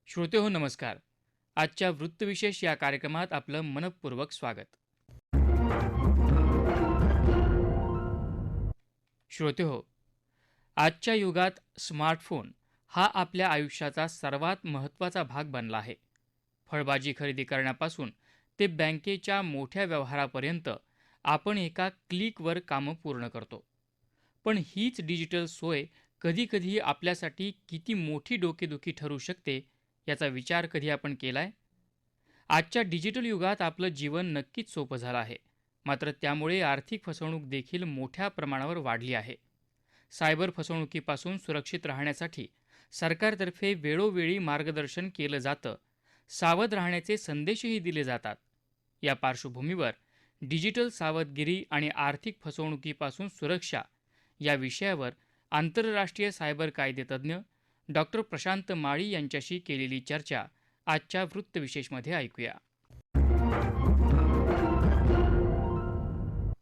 श्रोतेहो नमस्कार. आजच्या वृत्तविशेष या कार्यक्रमात आपलं मनःपूर्वक स्वागत. श्रोतेहो, आजच्या युगात स्मार्टफोन हा आपल्या आयुष्याचा सर्वात महत्त्वाचा भाग बनला आहे. फळभाजी खरेदी करण्यापासून ते बँकेच्या मोठ्या व्यवहारापर्यंत आपण एका क्लिकवर कामं पूर्ण करतो. पण हीच डिजिटल सोय कधीकधी आपल्यासाठी किती मोठी डोकेदुखी ठरू शकते याचा विचार कधी आपण केलाय? आजच्या डिजिटल युगात आपलं जीवन नक्कीच सोपं झालं आहे. मात्र त्यामुळे आर्थिक फसवणूक देखील मोठ्या प्रमाणावर वाढली आहे. सायबर फसवणुकीपासून सुरक्षित राहण्यासाठी सरकारतर्फे वेळोवेळी मार्गदर्शन केलं जातं. सावध राहण्याचे संदेशही दिले जातात. या पार्श्वभूमीवर डिजिटल सावधगिरी आणि आर्थिक फसवणुकीपासून सुरक्षा या विषयावर आंतरराष्ट्रीय सायबर कायदेतज्ञ डॉक्टर प्रशांत माळी यांच्याशी केलेली चर्चा आजच्या वृत्तविशेषमध्ये ऐकूया.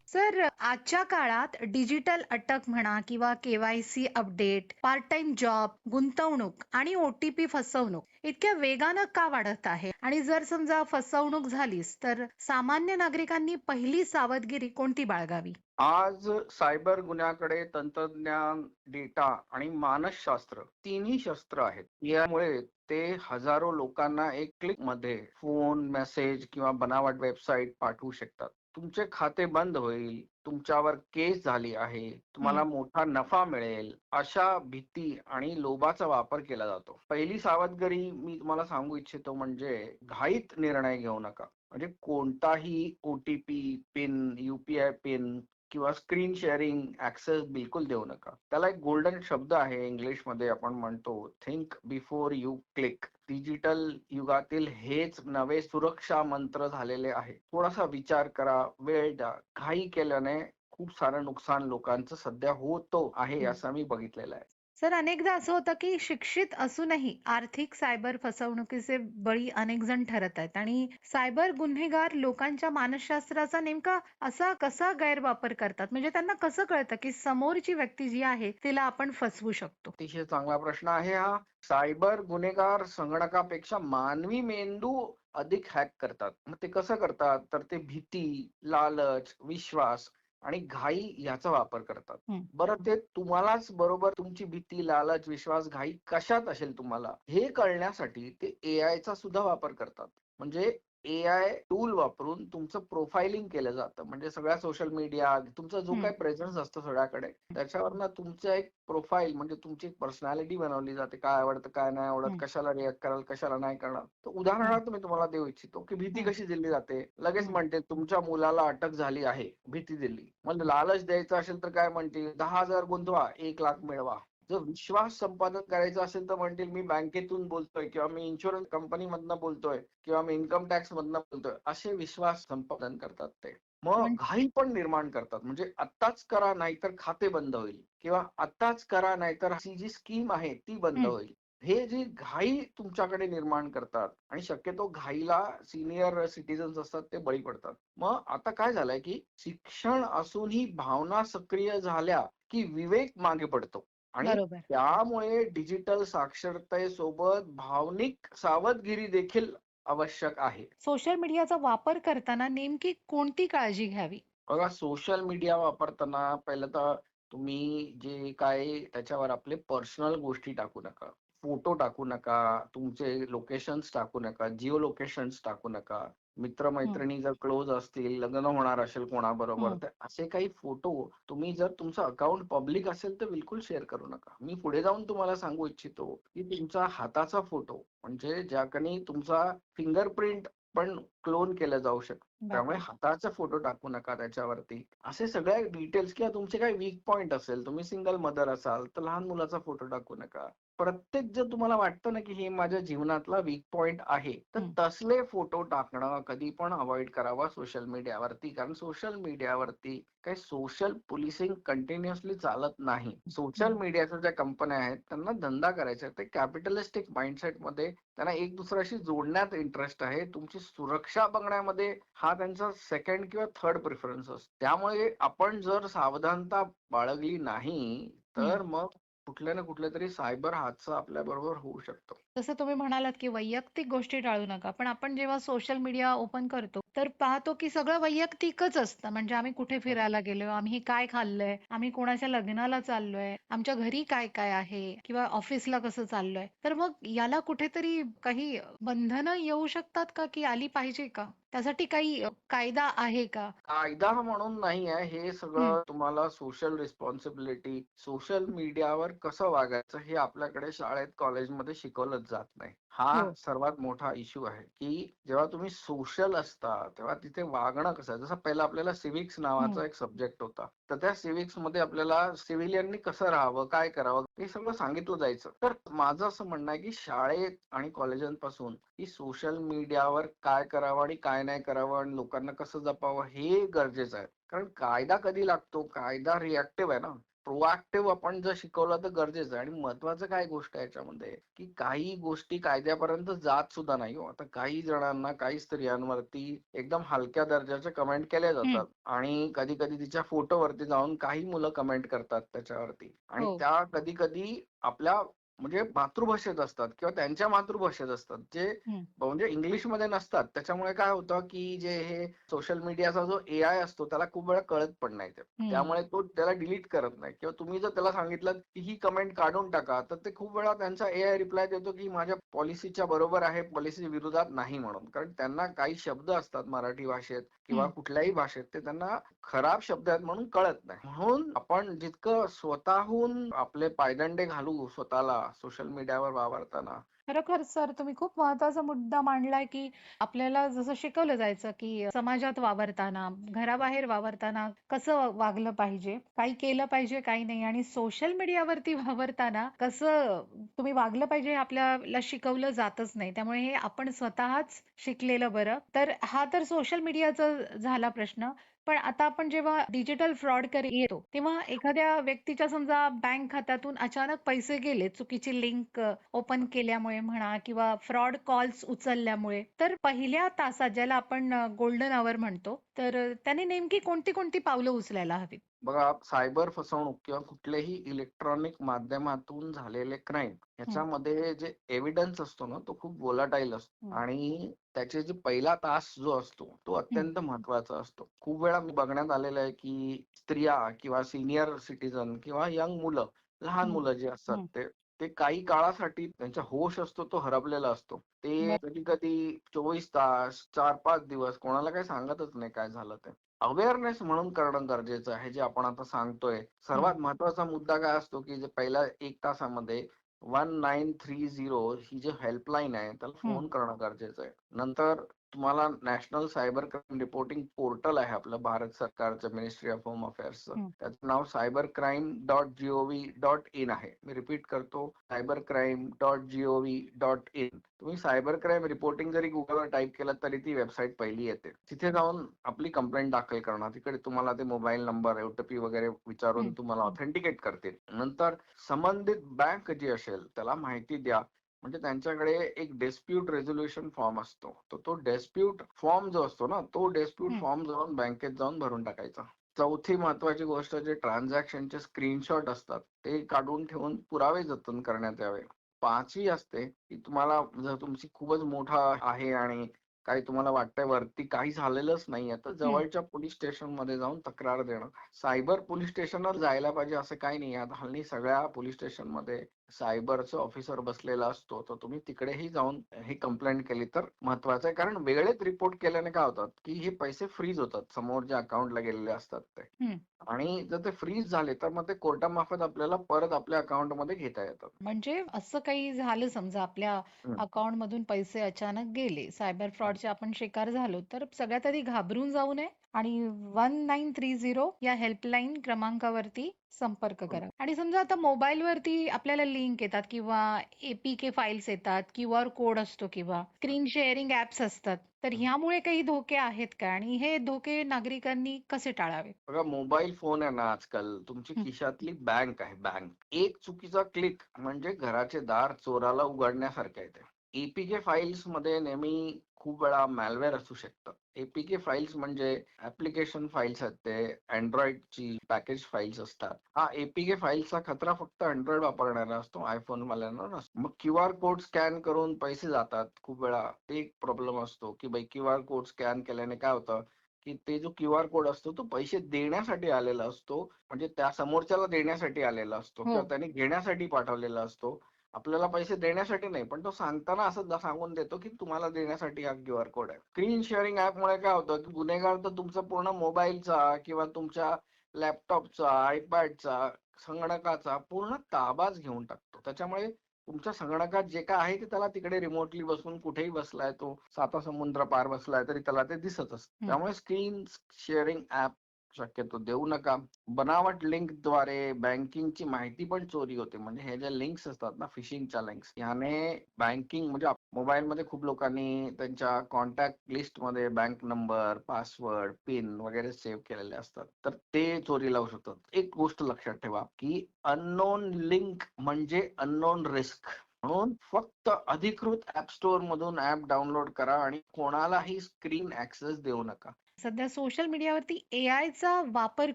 सर, आजच्या काळात डिजिटल अटक म्हणा किंवा KYC update, part time job, गुंतवणूक आणि ओटीपी फसवणूक इतक्या वेगानं का वाढत आहे? आणि जर समजा फसवणूक झालीच तर सामान्य नागरिकांनी पहिली सावधगिरी कोणती बाळगावी? आज सायबर गुन्ह्याकडे तंत्रज्ञान, डेटा आणि मानसशास्त्र तिन्ही शस्त्र आहेत. यामुळे ते हजारो लोकांना एक क्लिक मध्ये फोन, मेसेज किंवा बनावट वेबसाईट पाठवू शकतात. तुमचे खाते बंद होईल, तुमच्यावर केस झाली आहे, तुम्हाला हं. मोठा नफा मिळेल, अशा भीती आणि लोभाचा वापर केला जातो. पहिली सावधगिरी मी तुम्हाला सांगू इच्छितो म्हणजे घाईत निर्णय घेऊ नका. म्हणजे कोणताही ओटीपी पिन, युपीआय पिन किंवा स्क्रीन शेअरिंग ऍक्सेस बिलकुल देऊ नका. त्याला एक गोल्डन शब्द आहे, इंग्लिशमध्ये आपण म्हणतो think before you click. Digital युगातील हेच नवे सुरक्षा मंत्र झालेले आहे. थोडासा विचार करा, वेळ द्या. घाई केल्याने खूप सारं नुकसान लोकांचं सध्या होतो आहे हं. असं मी बघितलेलं आहे. सर, अनेकदा असं होतं की शिक्षित असूनही आर्थिक सायबर फसवणुकीचे बळी अनेक जण ठरत आहेत आणि सायबर गुन्हेगार लोकांच्या मानसशास्त्राचा नेमका असा कसा गैरवापर करतात? म्हणजे त्यांना कसं कळतं की समोरची व्यक्ती जी आहे तिला आपण फसवू शकतो? अतिशय चांगला प्रश्न आहे हा. सायबर गुन्हेगार संगणकापेक्षा मानवी मेंदू अधिक हॅक करतात. मग ते कसं करतात? तर ते भीती, लालच, विश्वास आणि घाई याचा वापर करतात. हं. बरं, ते तुम्हालाच बरोबर तुमची भीती, लालच, विश्वास, घाई कशात असेल तुम्हाला हे कळण्यासाठी ते एआय चा सुद्धा वापर करतात. म्हणजे एआय टूल वापरून तुमचं प्रोफाइलिंग केलं जातं. म्हणजे सगळ्या सोशल मीडिया, तुमचा जो हं. काही प्रेझेन्स असतो सगळ्याकडे, त्याच्यावरनं तुमचं एक प्रोफाईल म्हणजे तुमची पर्सनॅलिटी बनवली जाते. काय आवडतं, काय नाही आवडत, हं. कशाला रिॲक्ट कराल, कशाला नाही करणार. तर हं. उदाहरणार्थ मी तुम्हाला देऊ इच्छितो, की भीती हं. कशी दिली जाते. लगेच हं. म्हणते तुमच्या मुलाला अटक झाली आहे, भीती दिली. मग लालच द्यायचं असेल तर काय म्हणतील, 10,000 गुंतवा, 1,00,000 मिळवा. जर विश्वास संपादन करायचा असेल तर म्हणतील मी बँकेतून बोलतोय किंवा मी इन्शुरन्स कंपनीमधनं बोलतोय किंवा मी इन्कम टॅक्स मधनं बोलतोय. असे विश्वास संपादन करतात ते. मग म्हण घाई पण निर्माण करतात. म्हणजे आत्ताच करा नाहीतर खाते बंद होईल किंवा आत्ताच करा नाहीतर ही जी स्कीम आहे ती बंद हं. होईल. हे जी घाई तुमच्याकडे निर्माण करतात आणि शक्यतो घाईला सिनियर सिटीजन्स असतात ते बळी पडतात. मग आता काय झालंय की शिक्षण असूनही भावना सक्रिय झाल्या की विवेक मागे पडतो आणि बरोबर. त्यामुळे डिजिटल साक्षरतेसोबत भावनिक सावधगिरी देखील आवश्यक आहे. सोशल मीडियाचा वापर करताना नेमकी कोणती काळजी घ्यावी? बघा, सोशल मीडिया वापरताना पहिलं तर तुम्ही जे काय त्याच्यावर आपले पर्सनल गोष्टी टाकू नका. फोटो टाकू नका, तुमचे लोकेशन्स टाकू नका, जिओ लोकेशन्स टाकू नका. हं. मित्र-मैत्रिणी जर क्लोज असतील, लग्न होणार असेल कोणाबरोबर, हं. तर असे काही फोटो तुम्ही जर तुमचं अकाउंट पब्लिक असेल तर बिलकुल शेअर करू नका. मी पुढे जाऊन तुम्हाला सांगू इच्छितो, की तुमचा हाताचा फोटो म्हणजे ज्याकडे तुमचा फिंगरप्रिंट पण क्लोन केलं जाऊ शकतं. त्यामुळे बापरे! हाताचा फोटो टाकू नका त्याच्यावरती. असे सगळे डिटेल्स किंवा तुमचे काही वीक पॉइंट असेल, तुम्ही सिंगल मदर असाल, तर लहान मुलाचा फोटो टाकू नका. प्रत्येक जर तुम्हाला वाटतं ना, की हे माझ्या जीवनातला वीक पॉइंट आहे, तर हं. तसले फोटो टाकणं कधी पण अव्हॉइड करावा सोशल मीडियावरती. कारण सोशल मीडियावरती काही सोशल पोलिसिंग कंटिन्युअसली चालत नाही. सोशल हं. मीडियाच्या ज्या कंपन्या आहेत, त्यांना धंदा करायचा आहे. ते कॅपिटलिस्टिक माइंडसेटमध्ये त्यांना एक दुसऱ्याशी जोडण्यात इंटरेस्ट आहे. तुमची सुरक्षा बघण्यामध्ये हा त्यांचा सेकंड किंवा थर्ड प्रेफरन्स असतो. त्यामुळे आपण जर सावधानता बाळगली नाही, हं. तर मग कुठल्या ना कुठल्या तरी सायबर हादसा आपल्याबरोबर होऊ शकतो. जसं तुम्ही म्हणालात, की वैयक्तिक गोष्टी टाळू नका. पण आपण जेव्हा सोशल मीडिया ओपन करतो, तर पाहतो की सगळं वैयक्तिकच असतं. म्हणजे आम्ही कुठे हं. फिरायला गेलो, आम्ही काय खाल्लंय, आम्ही कोणाच्या लग्नाला चाललोय, आमच्या घरी काय-काय आहे किंवा ऑफिसला कसं चाललोय. तर मग याला कुठेतरी काही बंधनं येऊ शकतात का, की आली पाहिजे का? त्यासाठी काही कायदा आहे का? कायदा म्हणून नाही आहे. हे हं. सगळं तुम्हाला सोशल रिस्पॉन्सिबिलिटी, सोशल मीडियावर कसं वागायचं हे आपल्याकडे शाळेत, कॉलेजमध्ये शिकवलंच जात नाही. हा हो. सर्वात मोठा इश्यू आहे, की जेव्हा तुम्ही सोशल असता, तेव्हा तिथे वागणं कसं आहे. जसं पहिलं आपल्याला सिव्हिक्स हं. नावाचा एक सब्जेक्ट होता. तर त्या सिव्हिक्समध्ये आपल्याला सिव्हिलियननी कसं राहावं, काय करावं हे सगळं सांगितलं जायचं. तर माझं असं म्हणणं आहे, की शाळेत आणि कॉलेजांपासून ही सोशल मीडियावर काय करावं आणि काय नाही करावं आणि लोकांना कसं जपावं हे गरजेचं आहे. कारण कायदा कधी लागतो? कायदा रिएक्टिव्ह आहे ना. प्रोएक्टिव्ह आपण जर शिकवलं तर गरजेचं आहे आणि महत्वाचं काय गोष्ट आहे याच्यामध्ये, की काही गोष्टी कायद्यापर्यंत जात सुद्धा नाही हो. आता काही जणांना, काही स्त्रियांवरती एकदम हलक्या दर्जाच्या कमेंट केल्या हं. जातात आणि कधी-कधी तिच्या फोटोवरती जाऊन काही मुलं कमेंट करतात त्याच्यावरती आणि हो. त्या कधी-कधी आपल्या म्हणजे मातृभाषेत असतात किंवा त्यांच्या मातृभाषेत असतात. जे हं. म्हणजे इंग्लिशमध्ये नसतात. त्याच्यामुळे काय होतं, की जे हे सोशल मीडियाचा जो एआय असतो त्याला खूप वेळा कळत पण नाही ते. हं. त्यामुळे तो त्याला डिलीट करत नाही किंवा तुम्ही जर त्याला सांगितलं, की ही कमेंट काढून टाका, तर ते खूप वेळा त्यांचा एआय रिप्लाय देतो, की माझ्या पॉलिसीच्या बरोबर आहे, पॉलिसी विरोधात नाही म्हणून. कारण त्यांना काही शब्द असतात मराठी भाषेत किंवा हं. कुठल्याही भाषेत ते त्यांना खराब शब्द आहेत म्हणून कळत नाही. म्हणून आपण जितकं स्वतःहून आपले पायदंडे घालू स्वतःला सोशल मीडियावर वावरताना खरोखर सर तुम्ही खूप महत्त्वाचा मुद्दा मांडलाय, की आपल्याला जसं शिकवलं जायचं, की समाजात वावरताना, घराबाहेर वावरताना कसं वागलं पाहिजे, काही केलं पाहिजे, काही नाही आणि सोशल मीडियावरती वावरताना कसं तुम्ही वागलं पाहिजे हे आपल्याला शिकवलं जातच नाही. त्यामुळे हे आपण स्वतःच शिकलेलं बरं. तर हा तर सोशल मीडियाचा झाला प्रश्न. पण आता आपण जेव्हा डिजिटल फ्रॉडकडे येतो, तेव्हा एखाद्या व्यक्तीच्या समजा बँक खात्यातून अचानक पैसे गेले, चुकीची लिंक ओपन केल्यामुळे म्हणा किंवा फ्रॉड कॉल्स उचलल्यामुळे, तर पहिल्या तासात ज्याला आपण गोल्डन अवर म्हणतो, तर त्याने नेमकी कोणती-कोणती पावलं उचलायला हवीत? बघा, सायबर फसवणूक किंवा कुठल्याही इलेक्ट्रॉनिक माध्यमातून झालेले क्राईम हं. ह्याच्यामध्ये जे एव्हिडन्स असतो ना, तो खूप व्होलाटाईल असतो हं. आणि त्याचे जे पहिला तास जो असतो, तो हं. अत्यंत महत्वाचा असतो. खूप वेळा मी बघण्यात आलेलं आहे, की स्त्रिया किंवा सीनियर सिटिझन किंवा यंग मुलं, लहान हं. मुलं जे असतात हं. ते ते काही काळासाठी त्यांचा होश असतो तो हरपलेला असतो. ते बरं. कधी-कधी 24 तास, 4-5 दिवस कोणाला काही सांगतच नाही काय झालं ते. अवेअरनेस म्हणून करणं गरजेचं आहे, जे आपण आता सांगतोय. हं. सर्वात महत्त्वाचा मुद्दा काय असतो, की जे पहिल्या 1 तासामध्ये 1930 ही जी हेल्पलाईन आहे, त्याला हं. फोन करणं गरजेचं आहे. नंतर तुम्हाला national cyber crime reporting portal आहे आपलं भारत सरकारचं मिनिस्ट्री ऑफ होम अफेअर्सचं. हं. त्याचं नाव cybercrime.gov.in आहे. मी रिपीट करतो cybercrime.gov.in. तुम्ही सायबर क्राईम रिपोर्टिंग जरी Googleवर टाइप केलं तरी ती वेबसाईट पहिली येते. तिथे जाऊन आपली कंप्लेंट दाखल करणार. तिकडे तुम्हाला ते मोबाईल नंबर, ओ-टी-पी वगैरे विचारून हं. तुम्हाला हं. ऑथेंटिकेट करतील. नंतर संबंधित बँक जी असेल त्याला माहिती द्या. म्हणजे त्यांच्याकडे एक डिस्प्यूट रेझोल्यूशन फॉर्म असतो. तर तो डिस्प्यूट फॉर्म जो असतो ना, तो डिस्प्यूट हं. फॉर्म जाऊन बँकेत जाऊन भरून टाकायचा. चौथी महत्वाची गोष्ट जे ट्रान्झॅक्शनचे स्क्रीनशॉट असतात, ते काढून ठेवून पुरावे जतन करण्यात यावे. 5वी असते, की तुम्हाला जर तुमची खूपच मोठा आहे आणि काही तुम्हाला वाटतंय वरती काही झालेलंच नाहीये, तर हं. जवळच्या पोलिस स्टेशनमध्ये जाऊन तक्रार देणं. सायबर पोलिस स्टेशनवर जायला पाहिजे असं काही नाहीये. आता हल्ली सगळ्या पोलिस स्टेशनमध्ये सायबरचा ऑफिसर बसलेला असतो. तर तुम्ही तिकडेही जाऊन ही कंप्लेंट केली तर महत्वाचं आहे. कारण वेळेत रिपोर्ट केल्याने काय होतात, की हे पैसे फ्रीज होतात. समोर ज्या अकाउंटला गेलेले असतात ते. हं. आणि जर ते फ्रीज झाले, तर मग ते कोर्टामार्फत आपल्याला परत आपल्या अकाउंटमध्ये घेता येतात. म्हणजे असं काही झालं समजा आपल्या हं. अकाउंटमधून पैसे अचानक गेले, सायबर फ्रॉडचे आपण शिकार झालो, तर सगळ्यात आधी घाबरून जाऊ नये आणि 1930 या हेल्पलाईन क्रमांकावरती संपर्क हं. करा. आणि समजा आता मोबाईलवरती आपल्याला लिंक येतात किंवा APK फाइल्स येतात, QR कोड असतो किंवा स्क्रीन शेअरिंग ॲप्स असतात. तर ह्यामुळे काही धोके आहेत का? आणि हे धोके नागरिकांनी कसे टाळावे? बघा, मोबाईल फोन आहे ना आजकाल तुमची हं. खिशातली बँक आहे बँक. एक चुकीचा क्लिक म्हणजे घराचे दार चोराला उघडण्यासारखं आहे ते. एपीके फाईल्स मध्ये नेहमी खूप वेळा मॅलवेअर असू शकतं. एपीके फाईल्स म्हणजे ऍप्लिकेशन फाईल्स आहेत, ते अँड्रॉइडची पॅकेज फाईल्स असतात. हा एपीके फाईल्सचा खतरा फक्त अँड्रॉइड वापरणारा असतो, आयफोन वाल्यांना नसतो. मग क्यूआर कोड स्कॅन करून पैसे जातात खूप वेळा, ते एक प्रॉब्लेम असतो की भाई क्यूआर कोड स्कॅन केल्याने काय होतं की ते जो क्यूआर कोड असतो तो पैसे देण्यासाठी आलेला असतो, म्हणजे त्या समोरच्याला देण्यासाठी आलेला असतो हो. किंवा त्याने घेण्यासाठी पाठवलेला असतो. आपल्याला पैसे देण्यासाठी नाही, पण तो सांगताना असं सांगून देतो की तुम्हाला देण्यासाठी हा क्यूआर कोड आहे. स्क्रीन शेअरिंग ऍपमुळे काय होतं की गुन्हेगार तर तुमचा पूर्ण मोबाईलचा किंवा तुमच्या लॅपटॉपचा, आयपॅडचा, संगणकाचा पूर्ण ताबाच घेऊन टाकतो. त्याच्यामुळे तुमच्या संगणकात जे काय आहे ते त्याला तिकडे रिमोटली बसून कुठेही बसलाय, तो साता समुद्र पार बसलाय तरी त्याला ते दिसत असतं. त्यामुळे स्क्रीन शेअरिंग ऍप शक्यतो देऊ नका. बनावट लिंकद्वारे बँकिंगची माहिती पण चोरी होते. म्हणजे हे जे लिंक्स असतात ना, फिशिंगच्या लिंक्स, याने बँकिंग म्हणजे मोबाईलमध्ये खूप लोकांनी त्यांच्या कॉन्टॅक्ट लिस्टमध्ये बँक नंबर, पासवर्ड, पिन वगैरे सेव्ह केलेले असतात, तर ते चोरीला होऊ शकतात. एक गोष्ट लक्षात ठेवा की अननोन लिंक म्हणजे अननोन रिस्क. म्हणून फक्त अधिकृत ऍप स्टोअर मधून ऍप डाउनलोड करा आणि कोणालाही स्क्रीन ऍक्सेस देऊ नका. सध्या सोशल मीडियावरती एआयचा वापर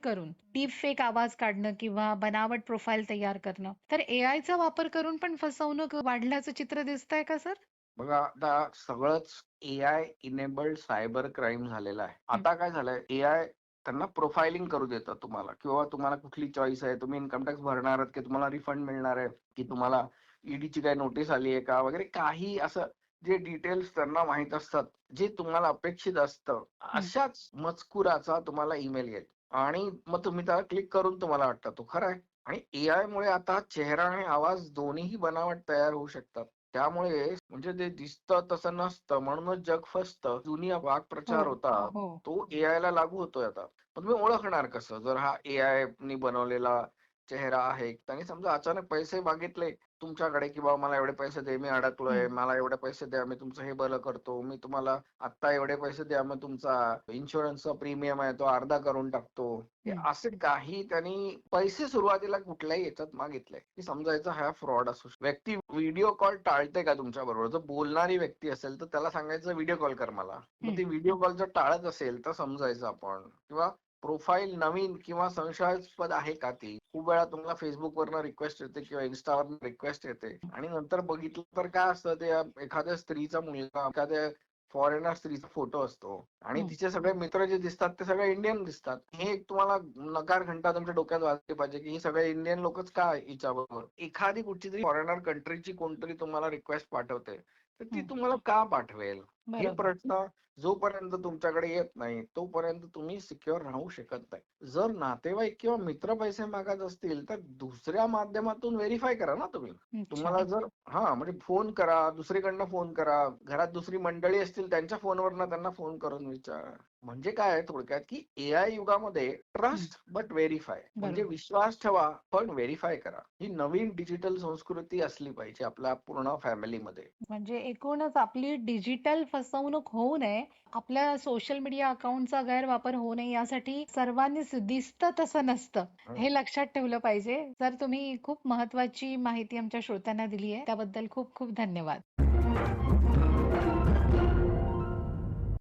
करून डीप फेक आवाज काढणं किंवा बनावट प्रोफाईल तयार करणं, तर एआयचा वापर करून पण फसवणूक वाढल्याचं चित्र दिसतंय का सर? बघा, आता सगळंच एआय इनेबल्ड सायबर क्राईम झालेलं आहे. आता काय झालंय, एआय त्यांना प्रोफाइलिंग करू देतं तुम्हाला, किंवा तुम्हाला कुठली चॉईस आहे, तुम्ही इन्कम टॅक्स भरणार आहात की तुम्हाला रिफंड मिळणार आहे, की तुम्हाला ईडीची काय नोटीस आली आहे का वगैरे, काही असं जे डिटेल्स त्यांना माहित असतात, जे तुम्हाला अपेक्षित असतं, अशाच मजकुराचा तुम्हाला ईमेल येईल आणि मग तुम्ही त्याला क्लिक करून तुम्हाला वाटतं तो खरा आहे. आणि एआय मुळे आता चेहरा आणि आवाज दोन्हीही बनावट तयार होऊ शकतात. त्यामुळे म्हणजे ते दिसतं तसं नसतं म्हणूनच जग फसतं. जुनी वाक्प्रचार होता, हो. तो एआय ला लागू होतोय आता. पण तुम्ही ओळखणार कसं जर हा एआय नी बनवलेला चेहरा आहे? त्यांनी समजा अचानक पैसे मागितले तुमच्याकडे की बाबा मला एवढे पैसे दे, मी अडकलोय, मला एवढे पैसे द्या, मी तुमचं हे भलं करतो, मी तुम्हाला आत्ता एवढे पैसे द्या, मग तुमचा इन्शुरन्सचा प्रीमियम आहे तो अर्धा करून टाकतो. हे असे काही त्यांनी पैसे सुरुवातीला कुठल्याही याच्यात मागितले की समजायचं हा फ्रॉड असू शकतो. व्यक्ती व्हिडिओ कॉल टाळते का तुमच्या बरोबर? जर बोलणारी व्यक्ती असेल तर त्याला सांगायचं व्हिडिओ कॉल कर मला. मग ती व्हिडिओ कॉल जर टाळत असेल तर समजायचं आपण. किंवा प्रोफाईल नवीन किंवा संशयास्पद आहे का ती? खूप वेळा तुम्हाला फेसबुकवरनं रिक्वेस्ट येते किंवा इन्स्टावरनं रिक्वेस्ट येते आणि नंतर बघितलं तर काय असतं, ते एखाद्या स्त्रीचा मुलगा, एखाद्या फॉरेनर स्त्रीचा फोटो असतो आणि तिचे सगळे मित्र जे दिसतात ते सगळे इंडियन दिसतात. हे एक तुम्हाला नकार घंटा तुमच्या डोक्यात वाजली पाहिजे की हे सगळे इंडियन लोकच का हिच्याबरोबर. एखादी कुठची तरी फॉरेनर कंट्रीची कोणतरी तुम्हाला रिक्वेस्ट पाठवते, तर ती तुम्हाला का पाठवेल? हे प्रश्न जोपर्यंत तुमच्याकडे येत नाही तोपर्यंत तुम्ही सिक्युअर राहू शकत नाही. जर नातेवाईक किंवा मित्र पैसे मागत असतील तर दुसऱ्या माध्यमातून व्हेरीफाय करा ना तुम्ही. तुम्हाला जर म्हणजे फोन करा, दुसरीकडनं फोन करा, घरात दुसरी मंडळी असतील त्यांच्या फोनवरनं त्यांना फोन करून विचारा. म्हणजे काय आहे थोडक्यात की एआय युगामध्ये ट्रस्ट बट व्हेरीफाय, म्हणजे विश्वास ठेवा पण व्हेरीफाय करा. ही नवीन डिजिटल संस्कृती असली पाहिजे आपल्या पूर्ण फॅमिलीमध्ये. म्हणजे एकूणच आपली डिजिटल फसवणूक होऊ नये, आपल्या सोशल मीडिया अकाउंटचा गैरवापर होऊ नये यासाठी सर्वांनीच दिसतं तसं नसतं हे लक्षात ठेवलं पाहिजे. तर तुम्ही खूप महत्वाची माहिती आमच्या श्रोत्यांना दिली आहे त्याबद्दल खूप खूप धन्यवाद.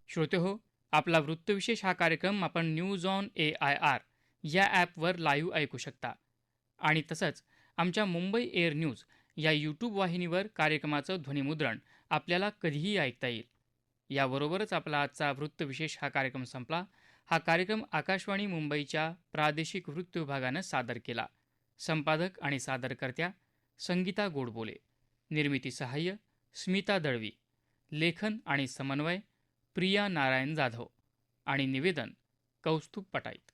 श्रोतेहो, आपला वृत्तविशेष हा कार्यक्रम आपण न्यूज ऑन AIR या ॲपवर लाईव्ह ऐकू शकता आणि तसंच आमच्या मुंबई एअर न्यूज या यूट्यूब वाहिनीवर कार्यक्रमाचं ध्वनिमुद्रण आपल्याला कधीही ऐकता येईल. याबरोबरच आपला आजचा वृत्तविशेष हा कार्यक्रम संपला. हा कार्यक्रम आकाशवाणी मुंबईच्या प्रादेशिक वृत्त विभागानं सादर केला. संपादक आणि सादरकर्त्या संगीता गोडबोले, निर्मिती सहाय्य स्मिता दळवी, लेखन आणि समन्वय प्रिया नारायण जाधव आणि निवेदन कौस्तुभ पटाईत.